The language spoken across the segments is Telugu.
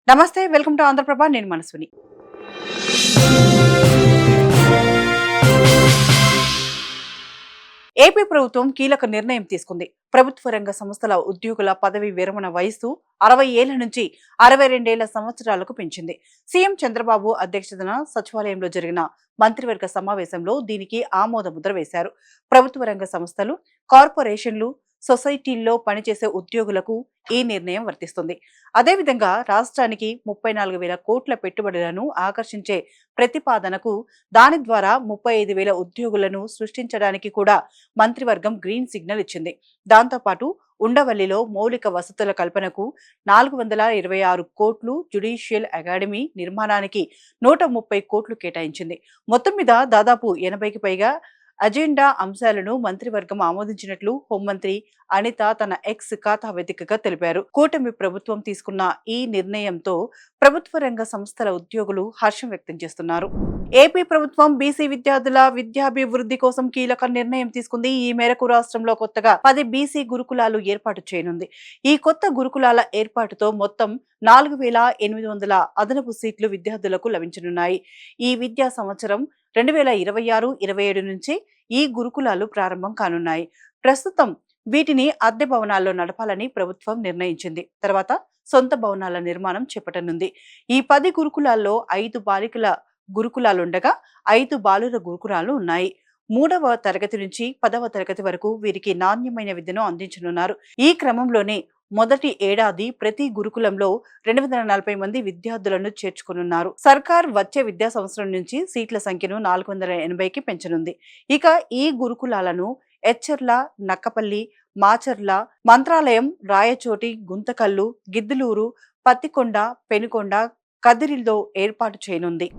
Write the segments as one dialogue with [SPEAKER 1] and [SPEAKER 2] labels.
[SPEAKER 1] నమస్తే, వెల్కమ్ టు ఆంధ్రప్రభ. నేను మనస్విని. ఏపీ ప్రభుత్వం కీలక నిర్ణయం తీసుకుంది. ప్రభుత్వ రంగ సంస్థల ఉద్యోగుల పదవి విరమణ వయస్సు 60 ఏళ్ల నుంచి 62 సంవత్సరాలకు పెంచింది. సీఎం చంద్రబాబు అధ్యక్షతన సచివాలయంలో జరిగిన మంత్రివర్గ సమావేశంలో దీనికి ఆమోద ముద్ర వేశారు. ప్రభుత్వ రంగ సంస్థలు, కార్పొరేషన్లు, సొసైటీల్లో పనిచేసే ఉద్యోగులకు ఈ నిర్ణయం వర్తిస్తుంది. అదేవిధంగా రాష్ట్రానికి 34,000 కోట్ల పెట్టుబడులను ఆకర్షించే ప్రతిపాదనకు, దాని ద్వారా 35,000 ఉద్యోగులను సృష్టించడానికి కూడా మంత్రివర్గం గ్రీన్ సిగ్నల్ ఇచ్చింది. దాంతోపాటు ఉండవల్లిలో మౌలిక వసతుల కల్పనకు 426 కోట్లు, జ్యుడిషియల్ అకాడమీ నిర్మాణానికి 130 కోట్లు కేటాయించింది. మొత్తం మీద దాదాపు 80కి పైగా అజెండా అంశాలను మంత్రివర్గం ఆమోదించినట్లు హోంమంత్రి అనిత తన ఎక్స్ ఖాతా వేదికగా తెలిపారు. కూటమి ప్రభుత్వం తీసుకున్న ఈ నిర్ణయంతో ప్రభుత్వ రంగ సంస్థల ఉద్యోగులు హర్షం వ్యక్తం చేస్తున్నారు. ఏపీ ప్రభుత్వం బీసీ విద్యార్థుల విద్యాభివృద్ధి కోసం కీలక నిర్ణయం తీసుకుంది. ఈ మేరకు రాష్ట్రంలో కొత్తగా 10 బీసీ గురుకులాలు ఏర్పాటు చేయనుంది. ఈ కొత్త గురుకులాల ఏర్పాటుతో మొత్తం 4,800 అదనపు సీట్లు విద్యార్థులకు లభించనున్నాయి. ఈ విద్యా సంవత్సరం 2026-27 నుంచి ఈ గురుకులాలు ప్రారంభం కానున్నాయి. ప్రస్తుతం వీటిని అద్దె భవనాల్లో నడపాలని ప్రభుత్వం నిర్ణయించింది. తర్వాత సొంత భవనాల నిర్మాణం చేపట్టనుంది. ఈ 10 గురుకులాల్లో 5 బాలికల గురుకులాలుండగా 5 బాలుర గురుకులాలు ఉన్నాయి. 3వ తరగతి నుంచి 10వ తరగతి వరకు వీరికి నాణ్యమైన విద్యను అందించనున్నారు. ఈ క్రమంలోనే మొదటి ఏడాది ప్రతి గురుకులంలో 240 మంది విద్యార్థులను చేర్చుకునున్నారు. సర్కార్ వచ్చే విద్యా సంవత్సరం నుంచి సీట్ల సంఖ్యను 480కి పెంచనుంది. ఇక ఈ గురుకులాలను ఎచ్చర్ల, నక్కపల్లి, మాచర్ల, మంత్రాలయం, రాయచోటి, గుంతకల్లు, గిద్దలూరు, పత్తికొండ, పెనుకొండ, కదిరిలో ఏర్పాటు చేయనుంది.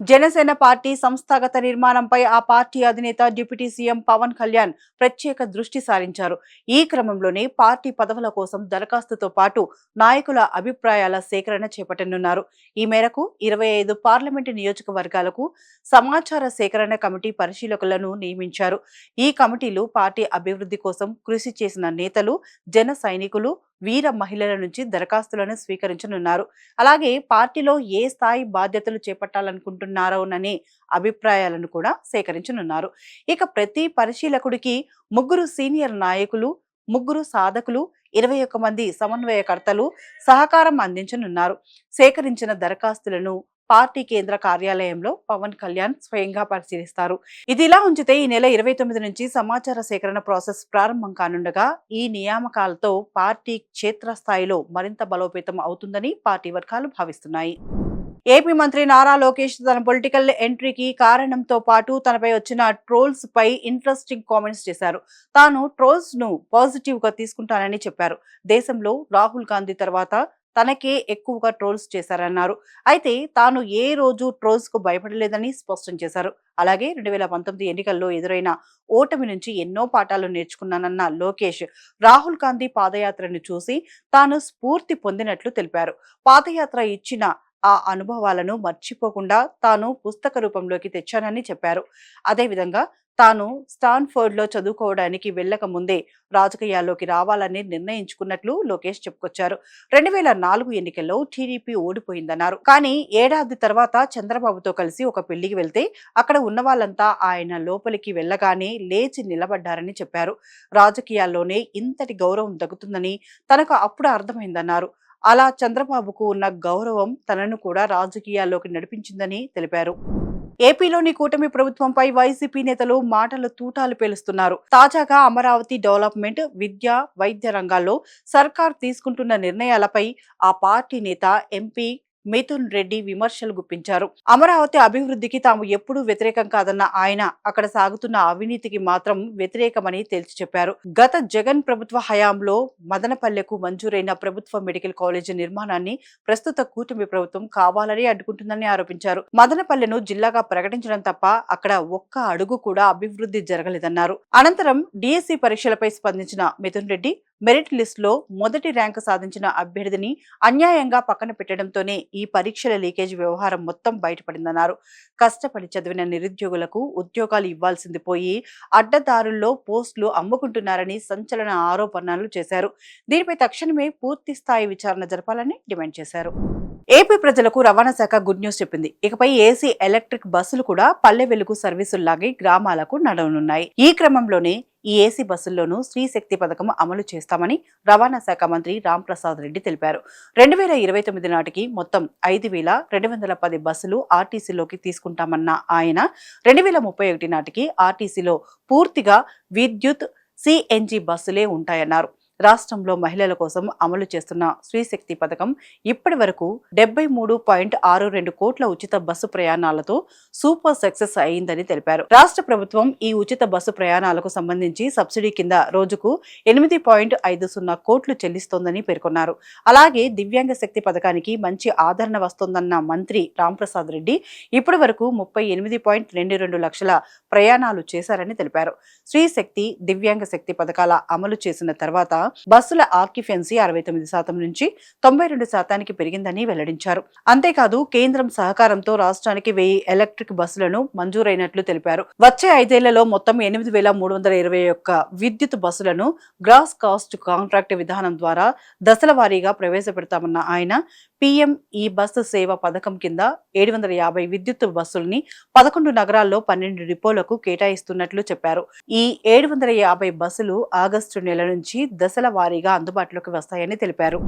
[SPEAKER 1] జనసేన పార్టీ సంస్థాగత నిర్మాణంపై ఆ పార్టీ అధినేత డిప్యూటీ సీఎం పవన్ కళ్యాణ్ ప్రత్యేక దృష్టి సారించారు. ఈ క్రమంలోనే పార్టీ పదవుల కోసం దరఖాస్తుతో పాటు నాయకుల అభిప్రాయాల సేకరణ చేపట్టనున్నారు. ఈ మేరకు 25 పార్లమెంటు నియోజకవర్గాలకు సమాచార సేకరణ కమిటీ పరిశీలకులను నియమించారు. ఈ కమిటీలు పార్టీ అభివృద్ధి కోసం కృషి చేసిన నేతలు, జన సైనికులు, వీర మహిళల నుంచి దరఖాస్తులను స్వీకరించనున్నారు. అలాగే పార్టీలో ఏ స్థాయి బాధ్యతలు చేపట్టాలనుకుంటున్నారోననే అభిప్రాయాలను కూడా సేకరించనున్నారు. ఇక ప్రతి పరిశీలకుడికి 3 సీనియర్ నాయకులు, 3 సాధకులు, 21 మంది సమన్వయకర్తలు సహకారం అందించనున్నారు. సేకరించిన దరఖాస్తులను పార్టీ కేంద్ర కార్యాలయంలో పవన్ కళ్యాణ్ స్వయంగా పరిశీలిస్తారు. ఇదిలా ఉంచితే ఈ నెల 29 నుంచి సమాచార సేకరణ ప్రాసెస్ ప్రారంభం కానుండగా ఈ నియామకాలతో పార్టీ క్షేత్రస్థాయిలో మరింత బలోపేతం అవుతుందని పార్టీ వర్గాలు భావిస్తున్నాయి. ఏపీ మంత్రి నారా లోకేష్ తన పొలిటికల్ ఎంట్రీకి కారణంతో పాటు తనపై వచ్చిన ట్రోల్స్ పై ఇంట్రెస్టింగ్ కామెంట్స్ చేశారు. తాను ట్రోల్స్ ను పాజిటివ్ గా తీసుకుంటానని చెప్పారు. దేశంలో రాహుల్ గాంధీ తర్వాత తనకే ఎక్కువగా ట్రోల్స్ చేశారన్నారు. అయితే తాను ఏ రోజు ట్రోల్స్ కు భయపడలేదని స్పష్టం చేశారు. అలాగే 2019 ఎన్నికల్లో ఎదురైన ఓటమి నుంచి ఎన్నో పాఠాలు నేర్చుకున్నానన్న లోకేష్ రాహుల్ గాంధీ పాదయాత్రను చూసి తాను స్ఫూర్తి పొందినట్లు తెలిపారు. పాదయాత్ర ఇచ్చిన ఆ అనుభవాలను మర్చిపోకుండా తాను పుస్తక రూపంలోకి తెచ్చానని చెప్పారు. అదేవిధంగా తాను స్టాన్ఫర్డ్ లో చదువుకోవడానికి వెళ్లక ముందే రాజకీయాల్లోకి రావాలని నిర్ణయించుకున్నట్లు లోకేష్ చెప్పుకొచ్చారు. 2004 ఎన్నికల్లో టీడీపీ ఓడిపోయిందన్నారు. కానీ ఏడాది తర్వాత చంద్రబాబుతో కలిసి ఒక పెళ్లికి వెళ్తే అక్కడ ఉన్న వాళ్ళంతా ఆయన లోపలికి వెళ్లగానే లేచి నిలబడ్డారని చెప్పారు. రాజకీయాల్లోనే ఇంతటి గౌరవం దక్కుతుందని తనకు అప్పుడు అర్థమైందన్నారు. అలా చంద్రబాబుకు ఉన్న గౌరవం తనను కూడా రాజకీయాల్లోకి నడిపించిందని తెలిపారు. ఏపీలోని కూటమి ప్రభుత్వంపై వైసీపీ నేతలు మాటల తూటాలు పేలుస్తున్నారు. తాజాగా అమరావతి డెవలప్మెంట్, విద్య, వైద్య రంగాల్లో సర్కార్ తీసుకుంటున్న నిర్ణయాలపై ఆ పార్టీ నేత ఎంపీ మిథున్ రెడ్డి విమర్శలు గుప్పించారు. అమరావతి అభివృద్ధికి తాము ఎప్పుడూ వ్యతిరేకం కాదన్న ఆయన అక్కడ సాగుతున్న అవినీతికి మాత్రం వ్యతిరేకమని తేల్చి చెప్పారు. గత జగన్ ప్రభుత్వ హయాంలో మదనపల్లెకు మంజూరైన ప్రభుత్వ మెడికల్ కాలేజీ నిర్మాణాన్ని ప్రస్తుత కూటమి ప్రభుత్వం కావాలని అడ్డుకుంటుందని ఆరోపించారు. మదనపల్లెను జిల్లాగా ప్రకటించడం తప్ప అక్కడ ఒక్క అడుగు కూడా అభివృద్ధి జరగలేదన్నారు. అనంతరం డిఎస్సి పరీక్షలపై స్పందించిన మిథున్ రెడ్డి మెరిట్ లిస్ట్ లో మొదటి ర్యాంకు సాధించిన అభ్యర్థిని అన్యాయంగా పక్కన పెట్టడంతోనే ఈ పరీక్షల లీకేజ్ వ్యవహారం మొత్తం బయటపడిందన్నారు. కష్టపడి చదివిన నిరుద్యోగులకు ఉద్యోగాలు ఇవ్వాల్సింది పోయి అడ్డదారుల్లో పోస్టులు అమ్ముకుంటున్నారని సంచలన ఆరోపణలు చేశారు. దీనిపై తక్షణమే పూర్తి స్థాయి విచారణ జరపాలని డిమాండ్ చేశారు. ఏపీ ప్రజలకు రవాణా శాఖ గుడ్ న్యూస్ చెప్పింది. ఇకపై ఏసీ ఎలక్ట్రిక్ బస్సులు కూడా పల్లె వెలుగు సర్వీసుల్లాగే గ్రామాలకు నడవనున్నాయి. ఈ క్రమంలోనే ఈ ఏసీ బస్సుల్లోనూ స్త్రీ శక్తి పథకం అమలు చేస్తామని రవాణా శాఖ మంత్రి రాంప్రసాద్ రెడ్డి తెలిపారు. 2029 నాటికి మొత్తం 5,210 బస్సులు ఆర్టీసీలోకి తీసుకుంటామన్న ఆయన 2031 నాటికి ఆర్టీసీలో పూర్తిగా విద్యుత్ సిఎన్జి బస్సులే ఉంటాయన్నారు. రాష్ట్రంలో మహిళల కోసం అమలు చేస్తున్న స్త్రీశక్తి పథకం ఇప్పటి వరకు 73.62 కోట్ల ఉచిత బస్సు ప్రయాణాలతో సూపర్ సక్సెస్ అయిందని తెలిపారు. రాష్ట్ర ప్రభుత్వం ఈ ఉచిత బస్సు ప్రయాణాలకు సంబంధించి సబ్సిడీ కింద రోజుకు 8.50 కోట్లు చెల్లిస్తోందని పేర్కొన్నారు. అలాగే దివ్యాంగ శక్తి పథకానికి మంచి ఆదరణ వస్తోందన్న మంత్రి రాంప్రసాద్ రెడ్డి ఇప్పటి వరకు 38.22 లక్షల ప్రయాణాలు చేశారని తెలిపారు. స్త్రీశక్తి దివ్యాంగ శక్తి పథకాల అమలు చేసిన తర్వాత బస్సుల ఆక్యుపెన్సీ 69% నుంచి 92% పెరిగిందని వెల్లడించారు. అంతేకాదు కేంద్రం సహకారంతో రాష్ట్రానికి 1000 ఎలక్ట్రిక్ బస్సులను మంజూరైనట్లు తెలిపారు. వచ్చే 5 ఏళ్లలో మొత్తం 8,321 విద్యుత్ బస్సులను గ్రాస్ కాస్ట్ కాంట్రాక్ట్ విధానం ద్వారా దశల వారీగా ప్రవేశపెడతామన్న ఆయన పీఎం ఈ బస్సు సేవ పథకం కింద 750 విద్యుత్ బస్సుల్ని 11 నగరాల్లో 12 డిపోలకు కేటాయిస్తున్నట్లు చెప్పారు. ఈ 750 బస్సులు ఆగస్టు నెల నుంచి దశల వారీగా అందుబాటులోకి వస్తాయని తెలిపారు.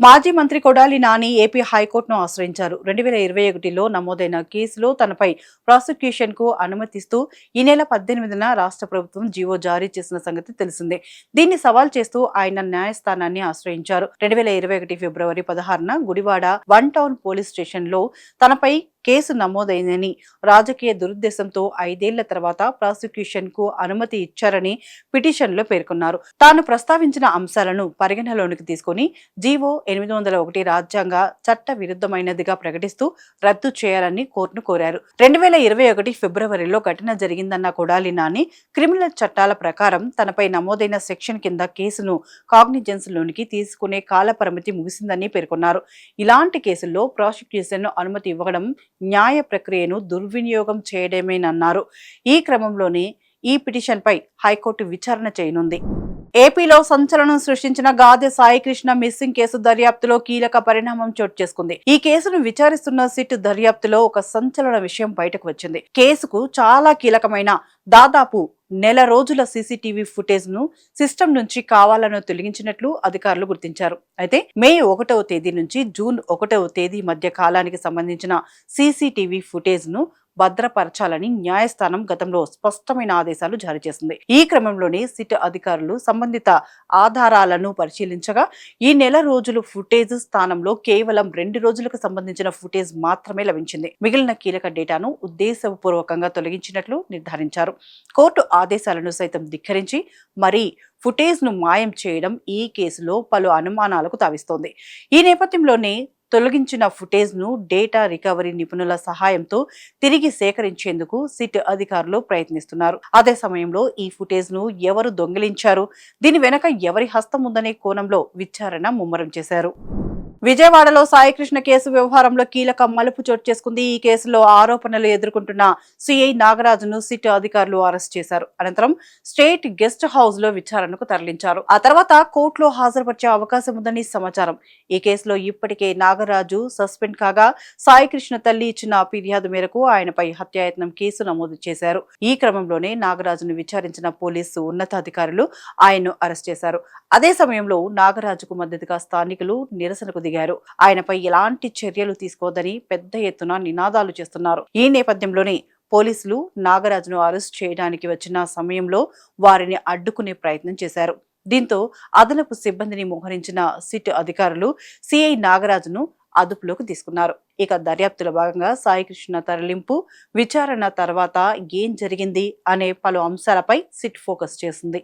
[SPEAKER 1] మాజీ మంత్రి కొడాలి నాని ఏపీ హైకోర్టును ఆశ్రయించారు. 2021లో నమోదైన కేసులో తనపై ప్రాసిక్యూషన్ కు అనుమతిస్తూ ఈ నెల 18న రాష్ట్ర ప్రభుత్వం జీవో జారీ చేసిన సంగతి తెలిసిందే. దీన్ని సవాల్ చేస్తూ ఆయన న్యాయస్థానాన్ని ఆశ్రయించారు. 2021 ఫిబ్రవరి 16న గుడివాడ 1 టౌన్ పోలీస్ స్టేషన్ లో తనపై కేసు నమోదైందని, రాజకీయ దురుద్దేశంతో 5 ఏళ్ల తర్వాత ప్రాసిక్యూషన్ కు అనుమతి ఇచ్చారని పిటిషన్లో పేర్కొన్నారు. తాను ప్రస్తావించిన అంశాలను పరిగణలోనికి తీసుకుని జీవో 801 రాజ్యాంగ చట్ట విరుద్ధమైనదిగా ప్రకటిస్తూ రద్దు చేయాలని కోర్టును కోరారు. 2021 ఫిబ్రవరిలో ఘటన జరిగిందన్న కొడాలి నాని క్రిమినల్ చట్టాల ప్రకారం తనపై నమోదైన సెక్షన్ కింద కేసును కాగ్నిజెన్స్ లోనికి తీసుకునే కాల పరిమితి ముగిసిందని పేర్కొన్నారు. ఇలాంటి కేసుల్లో ప్రాసిక్యూషన్ అనుమతి ఇవ్వడం న్యాయ ప్రక్రియను దుర్వినియోగం చేయడమేనన్నారు. ఈ క్రమంలోనే ఈ పిటిషన్పై హైకోర్టు విచారణ చేయనుంది. ఏపీలో సంచలనం సృష్టించిన గాదె సాయికృష్ణ మిస్సింగ్ కేసు దర్యాప్తులో కీలక పరిణామం చోటు చేసుకుంది. ఈ కేసును విచారిస్తున్న సిట్ దర్యాప్తులో ఒక సంచలన విషయం బయటకు వచ్చింది. కేసుకు చాలా కీలకమైన దాదాపు నెల రోజుల సీసీటీవీ ఫుటేజ్ ను సిస్టమ్ నుంచి కావాలను తొలగించినట్లు అధికారులు గుర్తించారు. అయితే మే 1వ తేదీ నుంచి జూన్ 1వ తేదీ మధ్య కాలానికి సంబంధించిన సీసీటీవీ ఫుటేజ్ ను భద్రపరచాలని న్యాయస్థానం గతంలో స్పష్టమైన ఆదేశాలు జారీ చేసింది. ఈ క్రమంలోనే సిట్ అధికారులు సంబంధిత ఆధారాలను పరిశీలించగా ఈ నెల రోజులు ఫుటేజ్ స్థానంలో కేవలం 2 రోజులకు సంబంధించిన ఫుటేజ్ మాత్రమే లభించింది. మిగిలిన కీలక డేటాను ఉద్దేశపూర్వకంగా తొలగించినట్లు నిర్ధారించారు. కోర్టు ఆదేశాలను సైతం ధిక్కరించి మరీ ఫుటేజ్ ను మాయం చేయడం ఈ కేసులో పలు అనుమానాలకు తావిస్తోంది. ఈ నేపథ్యంలోనే తొలగించిన ఫుటేజ్ ను డేటా రికవరీ నిపుణుల సహాయంతో తిరిగి సేకరించేందుకు సిట్ అధికారులు ప్రయత్నిస్తున్నారు. అదే సమయంలో ఈ ఫుటేజ్ ను ఎవరు దొంగిలించారు, దీని వెనక ఎవరి హస్తం ఉందనే కోణంలో విచారణ ముమ్మరం చేశారు. విజయవాడలో సాయికృష్ణ కేసు వ్యవహారంలో కీలక మలుపు చోటు చేసుకుంది. ఈ కేసులో ఆరోపణలు ఎదుర్కొంటున్న సిఐ నాగరాజును సిట్ అధికారులు అరెస్ట్ చేశారు. అనంతరం స్టేట్ గెస్ట్ హౌస్ లో విచారణకు తరలించారు. ఆ తర్వాత కోర్టులో హాజరుపరిచే అవకాశం ఉందని సమాచారం. ఈ కేసులో ఇప్పటికే నాగరాజు సస్పెండ్ కాగా సాయికృష్ణ తల్లి ఇచ్చిన ఫిర్యాదు మేరకు ఆయనపై హత్యాయత్నం కేసు నమోదు చేశారు. ఈ క్రమంలోనే నాగరాజును విచారించిన పోలీసు ఉన్నతాధికారులు ఆయన్ను అరెస్ట్ చేశారు. అదే సమయంలో నాగరాజుకు మద్దతుగా స్థానికులు నిరసనకు దిగారు. ఆయనపై ఎలాంటి చర్యలు తీసుకోవద్దని పెద్ద ఎత్తున నినాదాలు చేస్తున్నారు. ఈ నేపథ్యంలోనే పోలీసులు నాగరాజును అరెస్ట్ చేయడానికి వచ్చిన సమయంలో వారిని అడ్డుకునే ప్రయత్నం చేశారు. దీంతో అదనపు సిబ్బందిని మోహరించిన సిట్ అధికారులు సిఐ నాగరాజును అదుపులోకి తీసుకున్నారు. ఇక దర్యాప్తులో భాగంగా సాయికృష్ణ తరలింపు, విచారణ తర్వాత ఏం జరిగింది అనే పలు అంశాలపై సిట్ ఫోకస్ చేసింది.